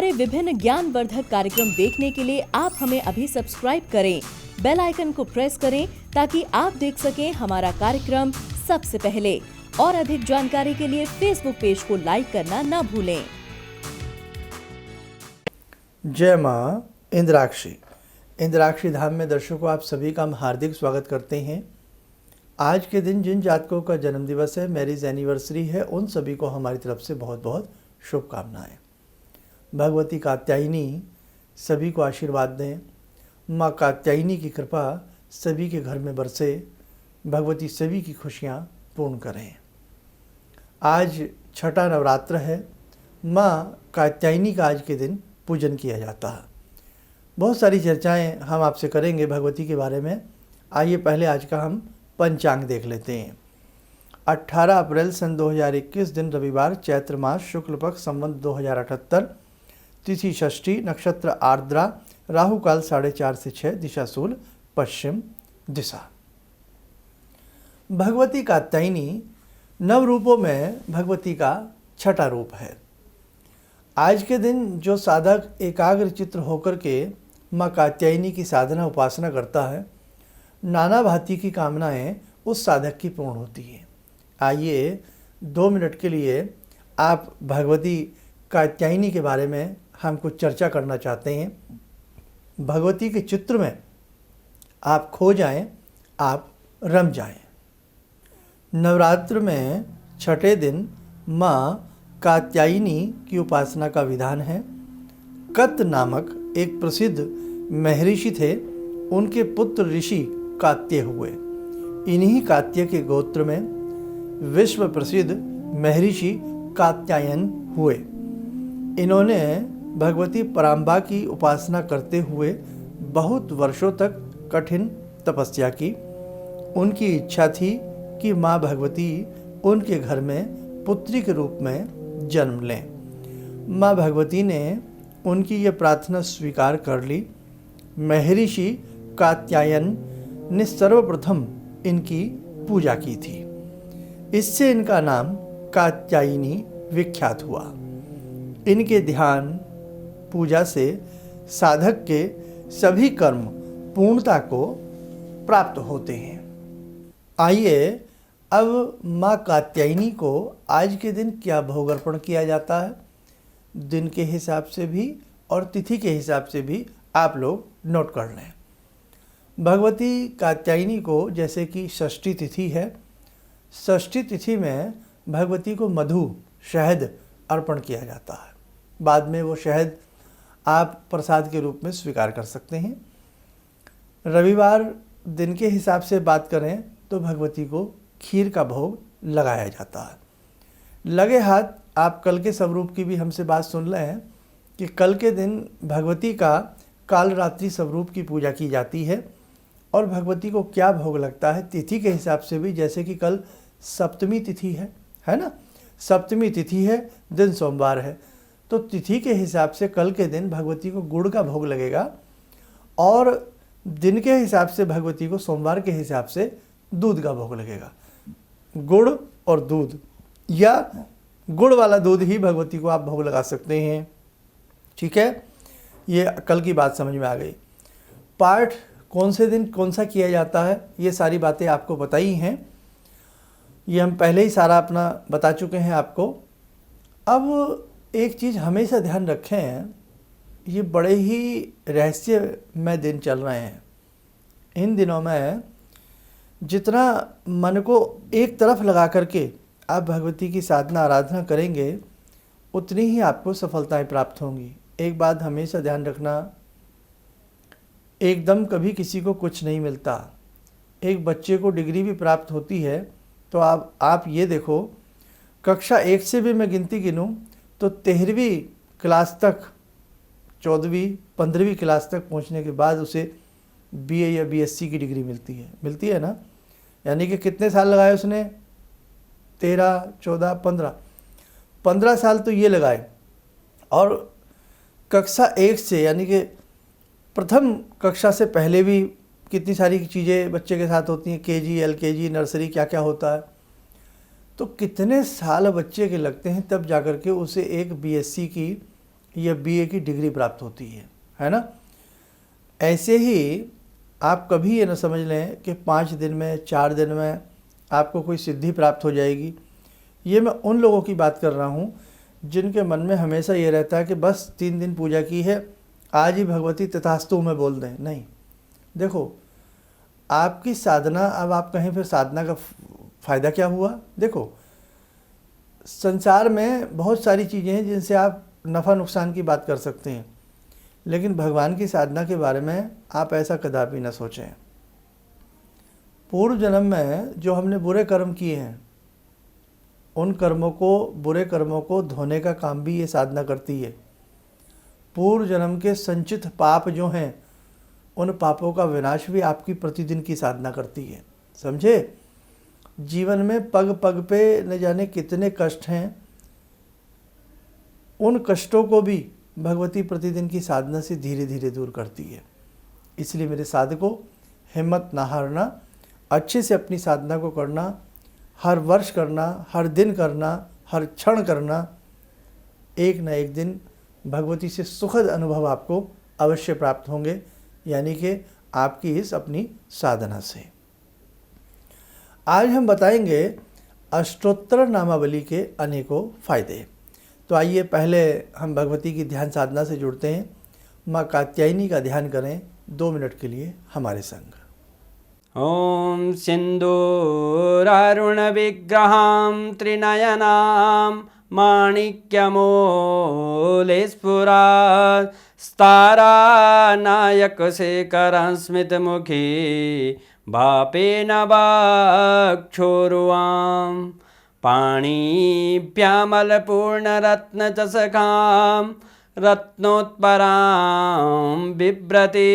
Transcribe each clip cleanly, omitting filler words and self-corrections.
हमारे विभिन्न ज्ञानवर्धक कार्यक्रम देखने के लिए आप हमें अभी सब्सक्राइब करें, बेल आइकन को प्रेस करें ताकि आप देख सकें हमारा कार्यक्रम सबसे पहले। और अधिक जानकारी के लिए फेसबुक पेज को लाइक करना न भूलें। जय माँ इंद्राक्षी। इंद्राक्षी धाम में दर्शकों आप सभी का हम हार्दिक स्वागत करते हैं। आज के दिन जिन जातकों का जन्म दिवस है, मैरिज एनिवर्सरी है, उन सभी को हमारी तरफ से बहुत बहुत शुभकामनाएं। भगवती कात्यायनी सभी को आशीर्वाद दें। माँ कात्यायनी की कृपा सभी के घर में बरसे। भगवती सभी की खुशियाँ पूर्ण करें। आज छठा नवरात्र है। माँ कात्यायनी का आज के दिन पूजन किया जाता है। बहुत सारी चर्चाएं हम आपसे करेंगे भगवती के बारे में। आइए पहले आज का हम पंचांग देख लेते हैं। 18 अप्रैल सन 2021 दिन रविवार, चैत्र मास, शुक्ल पक्ष, संवत 2078, तिथि षष्ठी, नक्षत्र आर्द्रा, राहु काल 4:30 से 6, दिशा शूल पश्चिम दिशा। भगवती कात्यायनी नव रूपों में भगवती का छठा रूप है। आज के दिन जो साधक एकाग्र चित्त होकर के माँ कात्यायनी की साधना उपासना करता है, नाना भांति की कामनाएं उस साधक की पूर्ण होती हैं। आइए 2 मिनट के लिए आप भगवती कात्यायनी के बारे में हम कुछ चर्चा करना चाहते हैं। भगवती के चित्र में आप खो जाएं, आप रम जाएं। नवरात्र में छठे दिन माँ कात्यायनी की उपासना का विधान है। कत नामक एक प्रसिद्ध महर्षि थे। उनके पुत्र ऋषि कात्य हुए। इन्हीं कात्य के गोत्र में विश्व प्रसिद्ध महर्षि कात्यायन हुए। इन्होंने भगवती पराम्बा की उपासना करते हुए बहुत वर्षों तक कठिन तपस्या की। उनकी इच्छा थी कि माँ भगवती उनके घर में पुत्री के रूप में जन्म लें। माँ भगवती ने उनकी यह प्रार्थना स्वीकार कर ली। महर्षि कात्यायन ने सर्वप्रथम इनकी पूजा की थी। इससे इनका नाम कात्यायनी विख्यात हुआ। इनके ध्यान पूजा से साधक के सभी कर्म पूर्णता को प्राप्त होते हैं। आइए अब माँ कात्यायनी को आज के दिन क्या भोग अर्पण किया जाता है, दिन के हिसाब से भी और तिथि के हिसाब से भी आप लोग नोट कर लें। भगवती कात्यायनी को जैसे कि षष्ठी तिथि है, षष्ठी तिथि में भगवती को मधु शहद अर्पण किया जाता है। बाद में वो शहद आप प्रसाद के रूप में स्वीकार कर सकते हैं। रविवार दिन के हिसाब से बात करें तो भगवती को खीर का भोग लगाया जाता है। लगे हाथ आप कल के स्वरूप की भी हमसे बात सुन रहे हैं कि कल के दिन भगवती का कालरात्रि स्वरूप की पूजा की जाती है। और भगवती को क्या भोग लगता है तिथि के हिसाब से भी, जैसे कि कल सप्तमी तिथि है ना, सप्तमी तिथि है, दिन सोमवार है, तो तिथि के हिसाब से कल के दिन भगवती को गुड़ का भोग लगेगा। और दिन के हिसाब से भगवती को सोमवार के हिसाब से दूध का भोग लगेगा। गुड़ और दूध या गुड़ वाला दूध ही भगवती को आप भोग लगा सकते हैं। ठीक है, ये कल की बात समझ में आ गई। पाठ कौन से दिन कौन सा किया जाता है, ये सारी बातें आपको बताई हैं। ये हम पहले ही सारा अपना बता चुके हैं आपको। अब एक चीज़ हमेशा ध्यान रखें, ये बड़े ही रहस्यमय दिन चल रहे हैं। इन दिनों में जितना मन को एक तरफ लगा करके आप भगवती की साधना आराधना करेंगे, उतनी ही आपको सफलताएं प्राप्त होंगी। एक बात हमेशा ध्यान रखना, एकदम कभी किसी को कुछ नहीं मिलता। एक बच्चे को डिग्री भी प्राप्त होती है तो आप ये देखो, कक्षा 1 से भी मैं गिनती गिनूँ तो 13वीं क्लास तक, 14वीं 15वीं क्लास तक पहुंचने के बाद उसे बीए या बीएससी की डिग्री मिलती है ना। यानी कि कितने साल लगाए उसने, 13, 14, 15 साल तो ये लगाए। और कक्षा 1 से यानी कि प्रथम कक्षा से पहले भी कितनी सारी चीज़ें बच्चे के साथ होती हैं, केजी, एलकेजी, नर्सरी, क्या क्या होता है। तो कितने साल बच्चे के लगते हैं तब जाकर के उसे एक बीएससी की या बीए की डिग्री प्राप्त होती है ना। ऐसे ही आप कभी ये ना समझ लें कि 5 दिन में 4 दिन में आपको कोई सिद्धि प्राप्त हो जाएगी। ये मैं उन लोगों की बात कर रहा हूँ जिनके मन में हमेशा ये रहता है कि बस 3 दिन पूजा की है, आज ही भगवती तथास्तु में बोल दें। नहीं, देखो आपकी साधना, अब आप कहें फिर साधना का फ़ायदा क्या हुआ। देखो संसार में बहुत सारी चीज़ें हैं जिनसे आप नफ़ा नुकसान की बात कर सकते हैं, लेकिन भगवान की साधना के बारे में आप ऐसा कदापि न सोचें। पूर्व जन्म में जो हमने बुरे कर्म किए हैं, उन कर्मों को, बुरे कर्मों को धोने का काम भी ये साधना करती है। पूर्व जन्म के संचित पाप जो हैं, उन पापों का विनाश भी आपकी प्रतिदिन की साधना करती है। समझे, जीवन में पग पग पे न जाने कितने कष्ट हैं, उन कष्टों को भी भगवती प्रतिदिन की साधना से धीरे धीरे दूर करती है। इसलिए मेरे साधकों, हिम्मत ना हारना, अच्छे से अपनी साधना को करना, हर वर्ष करना, हर दिन करना, हर क्षण करना। एक न एक दिन भगवती से सुखद अनुभव आपको अवश्य प्राप्त होंगे, यानी कि आपकी इस अपनी साधना से। आज हम बताएंगे अष्टोत्तर नामावली के अनेकों फायदे। तो आइए पहले हम भगवती की ध्यान साधना से जुड़ते हैं। माँ कात्यायनी का ध्यान करें 2 मिनट के लिए हमारे संग। ॐ सिन्दूरारुणविग्रहां त्रिनयनां माणिक्यमौलिस्फुरात् स्तारानायकशेखरं स्मितमुखी भापेन वक्षोरुवां पाणिभ्यामलपूर्णरत्नचषकां रत्नोत्परां बिभ्रति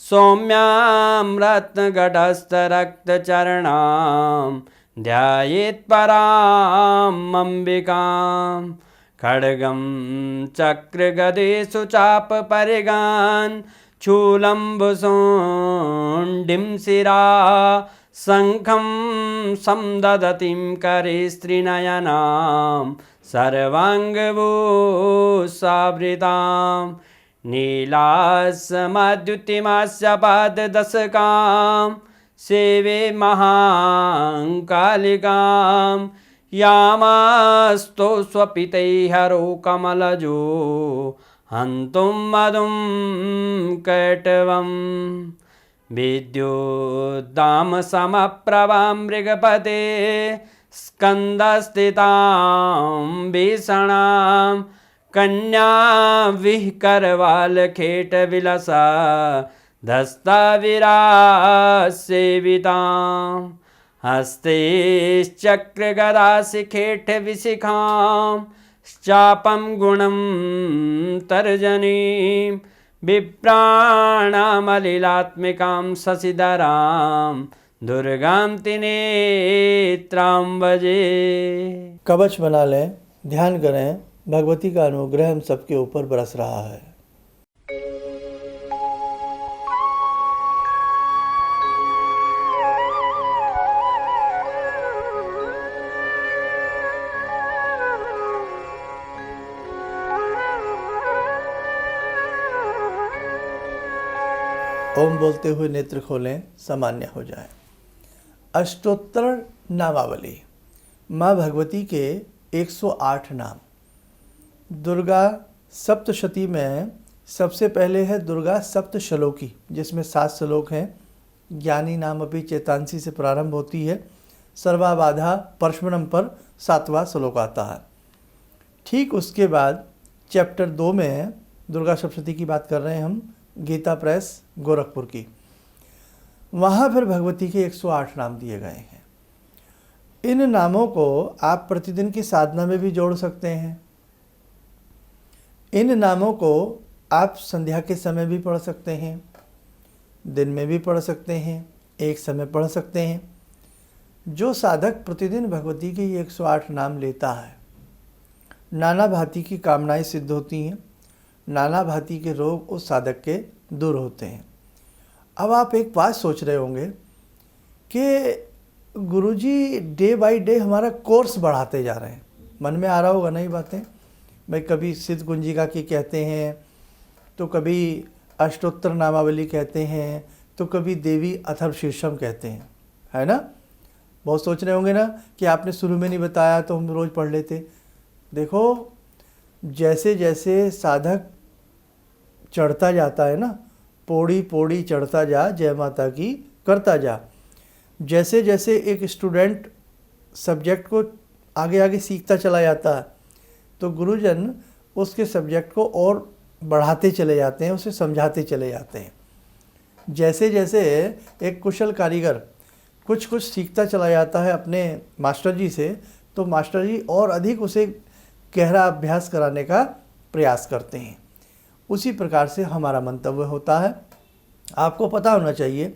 सौम्यां रत्नघटस्थरक्तचरणां ध्यायेत् पराम् अम्बिकां खड्गं चक्रगदेषु चापपरिगान् शूलम्बुशोण्डिं शिरा शङ्खं समदधतीं करे स्त्रीनयनां सर्वाङ्गभूषावृतां नीलासमद्युतिमास्य पाददशकां सेवे महाकालिकां यामास्तो स्वपितैहरो कमलजो हन्तुं मधुं कैटवं विद्युद्दामसमप्रभां मृगपते स्कन्दस्थितां भीषणां कन्या विहकरवालखेटविलसा धस्ताविरासेवितां हस्तैश्चक्रगदाशिखेटविशिखां चापं गुणं तर्जनीं विप्राणामलिलात्मिकां शशिधरां दुर्गां त्रिनेत्रां भजे। कवच बना लें, ध्यान करें, भगवती का अनुग्रह हम सबके ऊपर बरस रहा है। ओम बोलते हुए नेत्र खोलें, सामान्य हो जाए। अष्टोत्तर नामावली, माँ भगवती के 108 नाम। दुर्गा सप्तशती में सबसे पहले है दुर्गा सप्तश्लोकी, जिसमें 7 श्लोक हैं। ज्ञानी नाम अपि चेतांसी से प्रारंभ होती है, सर्वाबाधा परशुराम पर 7वां श्लोक आता है। ठीक उसके बाद चैप्टर 2 में दुर्गा सप्तशती की बात कर रहे हैं हम, गीता प्रेस गोरखपुर की। वहाँ फिर भगवती के 108 नाम दिए गए हैं। इन नामों को आप प्रतिदिन की साधना में भी जोड़ सकते हैं। इन नामों को आप संध्या के समय भी पढ़ सकते हैं, दिन में भी पढ़ सकते हैं, एक समय पढ़ सकते हैं। जो साधक प्रतिदिन भगवती के ये 108 नाम लेता है, नाना भांति की कामनाएं सिद्ध होती हैं, नाना भांति के रोग उस साधक के दूर होते हैं। अब आप एक बात सोच रहे होंगे कि गुरुजी डे बाय डे हमारा कोर्स बढ़ाते जा रहे हैं। मन में आ रहा होगा नहीं बातें। भाई कभी सिद्ध कुंजिका की कहते हैं, तो कभी अष्टोत्तर नामावली कहते हैं, तो कभी देवी अथर्वशीर्षम कहते हैं, है ना। बहुत सोच रहे होंगे ना कि आपने शुरू में नहीं बताया तो हम रोज़ पढ़ लेते। देखो, जैसे जैसे साधक चढ़ता जाता है ना, पौड़ी पौड़ी चढ़ता जा, जय माता की करता जा। जैसे जैसे एक स्टूडेंट सब्जेक्ट को आगे आगे सीखता चला जाता है, तो गुरुजन उसके सब्जेक्ट को और बढ़ाते चले जाते हैं, उसे समझाते चले जाते हैं। जैसे जैसे एक कुशल कारीगर कुछ कुछ सीखता चला जाता है अपने मास्टर जी से, तो मास्टर जी और अधिक उसे गहरा अभ्यास कराने का प्रयास करते हैं। उसी प्रकार से हमारा मंतव्य होता है। आपको पता होना चाहिए,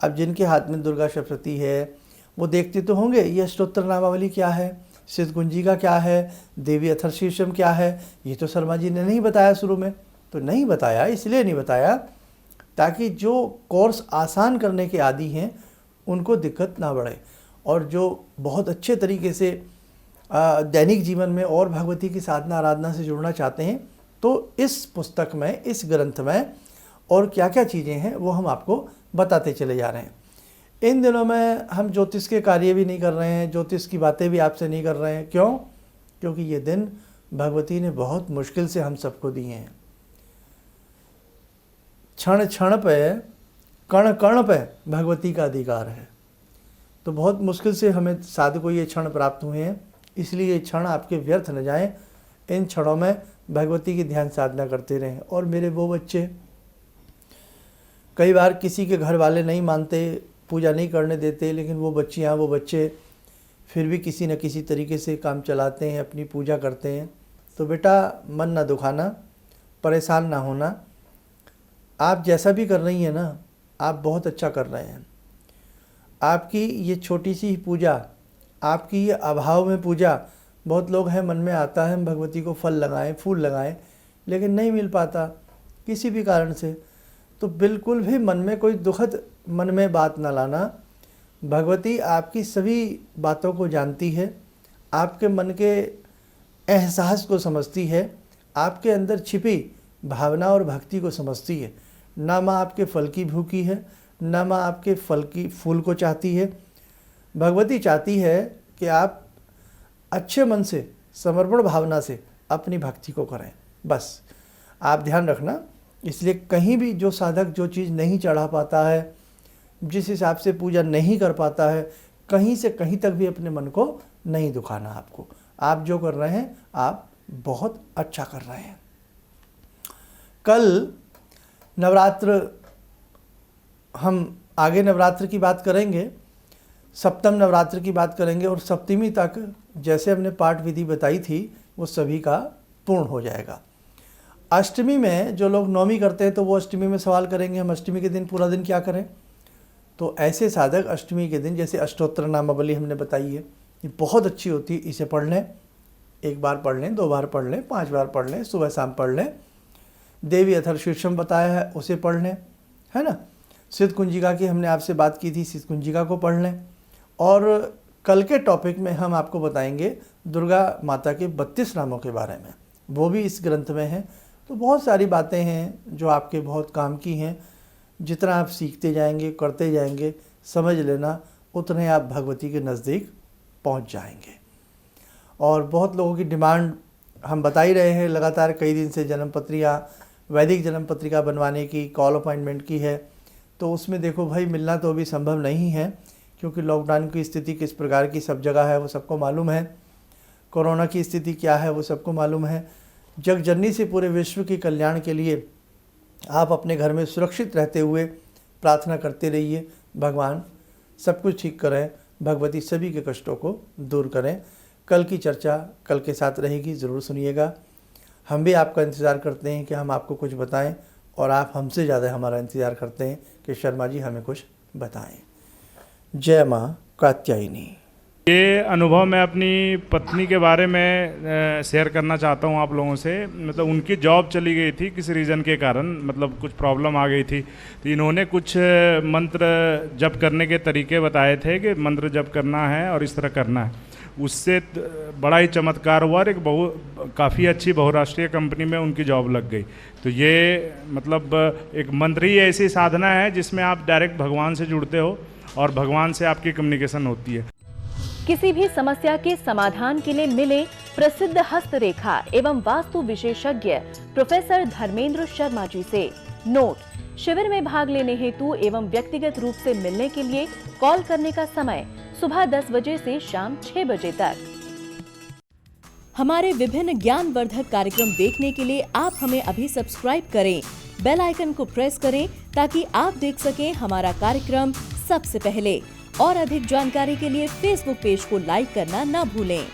अब जिनके हाथ में दुर्गा सप्तशती है वो देखते तो होंगे ये अष्टोत्तर नामावली क्या है, सिद्ध कुंजिका क्या है, देवी अथर्वशीर्षम क्या है। ये तो शर्मा जी ने नहीं बताया शुरू में, तो नहीं बताया, इसलिए नहीं बताया ताकि जो कोर्स आसान करने के आदी हैं उनको दिक्कत ना बढ़े, और जो बहुत अच्छे तरीके से दैनिक जीवन में और भगवती की साधना आराधना से जुड़ना चाहते हैं, तो इस पुस्तक में, इस ग्रंथ में और क्या क्या चीज़ें हैं वो हम आपको बताते चले जा रहे हैं। इन दिनों में हम ज्योतिष के कार्य भी नहीं कर रहे हैं, ज्योतिष की बातें भी आपसे नहीं कर रहे हैं। क्यों? क्योंकि ये दिन भगवती ने बहुत मुश्किल से हम सबको दिए हैं। क्षण क्षण पे, कण कण पे भगवती का अधिकार है, तो बहुत मुश्किल से हमें साधु को ये क्षण प्राप्त हुए हैं। इसलिए ये क्षण आपके व्यर्थ न जाएं। इन क्षणों में भगवती की ध्यान साधना करते रहें। और मेरे वो बच्चे, कई बार किसी के घर वाले नहीं मानते, पूजा नहीं करने देते, लेकिन वो बच्चियाँ, वो बच्चे फिर भी किसी न किसी तरीके से काम चलाते हैं, अपनी पूजा करते हैं। तो बेटा, मन ना दुखाना, परेशान ना होना। आप जैसा भी कर रही हैं ना, आप बहुत अच्छा कर रहे हैं। आपकी ये छोटी सी पूजा, आपकी ये अभाव में पूजा, बहुत लोग हैं मन में आता है हम भगवती को फल लगाएं, फूल लगाएं, लेकिन नहीं मिल पाता किसी भी कारण से। तो बिल्कुल भी मन में कोई दुखद मन में बात ना लाना। भगवती आपकी सभी बातों को जानती है, आपके मन के एहसास को समझती है, आपके अंदर छिपी भावना और भक्ति को समझती है। ना माँ आपके फल की भूखी है, ना माँ आपके फूल को चाहती है। भगवती चाहती है कि आप अच्छे मन से, समर्पण भावना से अपनी भक्ति को करें। बस आप ध्यान रखना। इसलिए कहीं भी जो साधक जो चीज़ नहीं चढ़ा पाता है, जिस हिसाब से पूजा नहीं कर पाता है, कहीं से कहीं तक भी अपने मन को नहीं दुखाना। आपको, आप जो कर रहे हैं आप बहुत अच्छा कर रहे हैं। कल नवरात्र, हम आगे नवरात्र की बात करेंगे, सप्तम नवरात्र की बात करेंगे, और सप्तमी तक जैसे हमने पाठ विधि बताई थी वो सभी का पूर्ण हो जाएगा। अष्टमी में जो लोग नवमी करते हैं तो वो अष्टमी में सवाल करेंगे हम अष्टमी के दिन पूरा दिन क्या करें। तो ऐसे साधक अष्टमी के दिन, जैसे अष्टोत्तर नामावली हमने बताई है, ये बहुत अच्छी होती है, इसे पढ़ लें। एक बार पढ़ लें, 2 बार पढ़ लें, 5 बार पढ़ लें, सुबह शाम पढ़ लें। देवी अथर्वशीर्षम बताया है, उसे पढ़ लें, है ना। सिद्ध कुंजिका की हमने आपसे बात की थी, सिद्ध कुंजिका को पढ़ लें। और कल के टॉपिक में हम आपको बताएंगे दुर्गा माता के 32 नामों के बारे में, वो भी इस ग्रंथ में हैं। तो बहुत सारी बातें हैं जो आपके बहुत काम की हैं। जितना आप सीखते जाएंगे, करते जाएंगे, समझ लेना, उतने आप भगवती के नज़दीक पहुंच जाएंगे। और बहुत लोगों की डिमांड हम बता ही रहे हैं लगातार कई दिन से, जन्म पत्रिका, वैदिक जन्म पत्रिका बनवाने की, कॉल अपॉइंटमेंट की है। तो उसमें देखो भाई, मिलना तो अभी संभव नहीं है, क्योंकि लॉकडाउन की स्थिति किस प्रकार की सब जगह है वो सबको मालूम है। कोरोना की स्थिति क्या है वो सबको मालूम है। जग जननी से पूरे विश्व के कल्याण के लिए आप अपने घर में सुरक्षित रहते हुए प्रार्थना करते रहिए। भगवान सब कुछ ठीक करें, भगवती सभी के कष्टों को दूर करें। कल की चर्चा कल के साथ रहेगी, ज़रूर सुनिएगा। हम भी आपका इंतज़ार करते हैं कि हम आपको कुछ बताएं, और आप हमसे ज़्यादा हमारा इंतज़ार करते हैं कि शर्मा जी हमें कुछ बताएं। जय माँ कात्यायनी। ये अनुभव मैं अपनी पत्नी के बारे में शेयर करना चाहता हूँ आप लोगों से। मतलब उनकी जॉब चली गई थी किसी रीज़न के कारण, मतलब कुछ प्रॉब्लम आ गई थी। तो इन्होंने कुछ मंत्र जप करने के तरीके बताए थे कि मंत्र जप करना है और इस तरह करना है। उससे बड़ा ही चमत्कार हुआ और एक काफ़ी अच्छी बहुराष्ट्रीय कंपनी में उनकी जॉब लग गई। तो ये मतलब एक मंत्र ही ऐसी साधना है जिसमें आप डायरेक्ट भगवान से जुड़ते हो और भगवान से आपकी कम्युनिकेशन होती है। किसी भी समस्या के समाधान के लिए मिले प्रसिद्ध हस्तरेखा एवं वास्तु विशेषज्ञ प्रोफेसर धर्मेंद्र शर्मा जी से। नोट: शिविर में भाग लेने हेतु एवं व्यक्तिगत रूप से मिलने के लिए कॉल करने का समय सुबह 10 बजे से शाम 6 बजे तक। हमारे विभिन्न ज्ञानवर्धक कार्यक्रम देखने के लिए आप हमें अभी सब्सक्राइब करें, बेल आइकन को प्रेस करें ताकि आप देख सकें हमारा कार्यक्रम सबसे पहले। और अधिक जानकारी के लिए फेसबुक पेज को लाइक करना न भूलें।